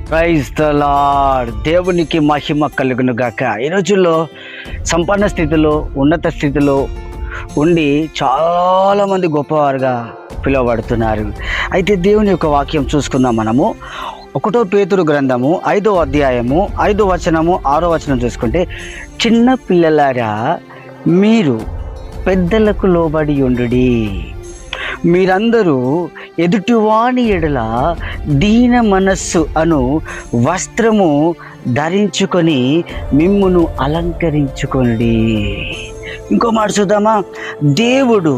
Praise the Lord. దేవునికి మహిమ కలుగును గాక. ఈ రోజుల్లో సంపన్న స్థితిలో, ఉన్నత స్థితిలో ఉండి చాలామంది గొప్పవారుగా పిలువబడుతున్నారు. అయితే దేవుని యొక్క వాక్యం చూసుకుందాం. మనము 1 పేతురు గ్రంథము 5వ అధ్యాయము 5వ వచనము 6వ వచనం చూసుకుంటే, చిన్న పిల్లలారా మీరు పెద్దలకు లోబడి ఉండుడి, మీరందరూ ఎదుటివాని ఎడల దీన మనస్సు అను వస్త్రము ధరించుకొని మిమ్మును అలంకరించుకొనుడి. ఇంకో మాట చూద్దామా? దేవుడు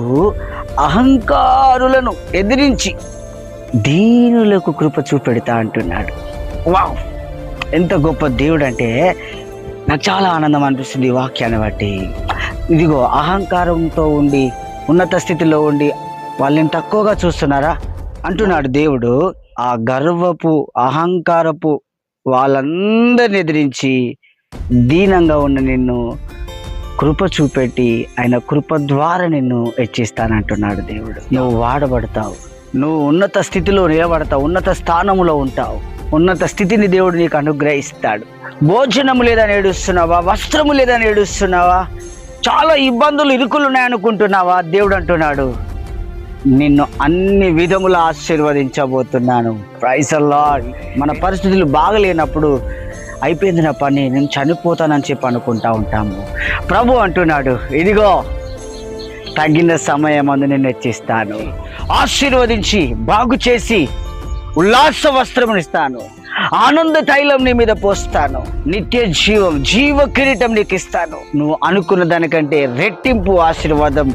అహంకారులను ఎదిరించి దీనులకు కృప చూపెడతా అంటున్నాడు. వావ్, ఎంత గొప్ప దేవుడు అంటే నాకు చాలా ఆనందం అనిపిస్తుంది ఈ వాక్యాన్ని బట్టి. ఇదిగో అహంకారంతో ఉండి ఉన్నత స్థితిలో ఉండి వాళ్ళని తక్కువగా చూస్తున్నారా అంటున్నాడు దేవుడు. ఆ గర్వపు అహంకారపు వాళ్ళందరిని ఎదిరించి దీనంగా ఉన్న నిన్ను కృప చూపెట్టి ఆయన కృప ద్వారా నిన్ను హెచ్చిస్తానంటున్నాడు దేవుడు. నువ్వు వాడబడతావు, నువ్వు ఉన్నత స్థితిలో నిలబడతావు, ఉన్నత స్థానంలో ఉంటావు, ఉన్నత స్థితిని దేవుడు నీకు అనుగ్రహిస్తాడు. భోజనము లేదని ఏడుస్తున్నావా? వస్త్రము లేదని ఏడుస్తున్నావా? చాలా ఇబ్బందులు, ఇరుకులు ఉన్నాయనుకుంటున్నావా? దేవుడు అంటున్నాడు, నిన్ను అన్ని విధములు ఆశీర్వదించబోతున్నాను. Praise the Lord. మన పరిస్థితులు బాగలేనప్పుడు అయిపోయింది నా పని, నేను చనిపోతానని చెప్పి అనుకుంటా ఉంటాము. ప్రభు అంటున్నాడు, ఇదిగో తగిన సమయం అందు నేను హెచ్చిస్తాను, ఆశీర్వదించి బాగు చేసి ఉల్లాస వస్త్రమునిస్తాను, ఆనంద తైలం నీ మీద పోస్తాను, నిత్య జీవం, జీవ కిరీటం నీకు ఇస్తాను. నువ్వు అనుకున్న దానికంటే రెట్టింపు ఆశీర్వాదం,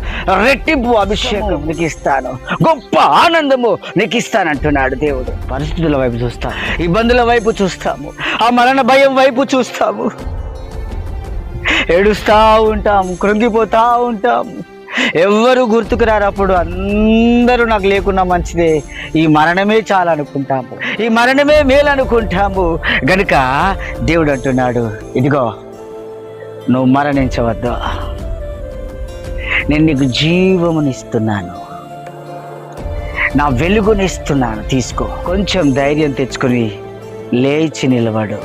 రెట్టింపు అభిషేకం నీకు ఇస్తాను, గొప్ప ఆనందము నీకు ఇస్తానంటున్నాడు దేవుడు. పరిస్థితుల వైపు చూస్తాము, ఇబ్బందుల వైపు చూస్తాము, ఆ మరణ భయం వైపు చూస్తాము, ఏడుస్తూ ఉంటాము, కృంగిపోతూ ఉంటాము. ఎవ్వరు గుర్తుకు రారు. అప్పుడు అందరూ నాకు లేకున్నా మంచిదే, ఈ మరణమే చాలా అనుకుంటాము, ఈ మరణమే మేలు అనుకుంటాము. గనుక దేవుడు అంటున్నాడు, ఇదిగో నువ్వు మరణించవద్దు, నేను నీకు జీవమునిస్తున్నాను, నా వెలుగునిస్తున్నాను, తీసుకో. కొంచెం ధైర్యం తెచ్చుకొని లేచి నిలబడు,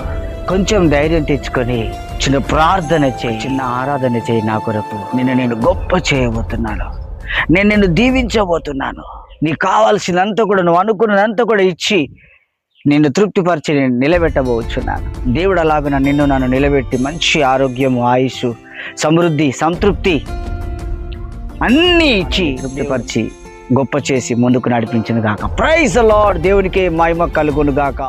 కొంచెం ధైర్యం తెచ్చుకొని చిన్న ప్రార్థన చేయి, చిన్న ఆరాధన చేయి. నా కొరకు నేను గొప్ప చేయబోతున్నాను, నేను నిన్ను దీవించబోతున్నాను. నీకు కావాల్సినంత కూడా, నువ్వు అనుకున్నదంతా కూడా ఇచ్చి నిన్ను తృప్తిపరిచి నేను నిలబెట్టబోచున్నాను. దేవుడు అలాగున నిన్ను నన్ను నిలబెట్టి మంచి ఆరోగ్యము, ఆయుష్, సమృద్ధి, సంతృప్తి అన్నీ ఇచ్చి తృప్తిపరిచి గొప్ప చేసి ముందుకు నడిపించును గాక. Praise the Lord. దేవునికి మహిమ కలుగును గాక.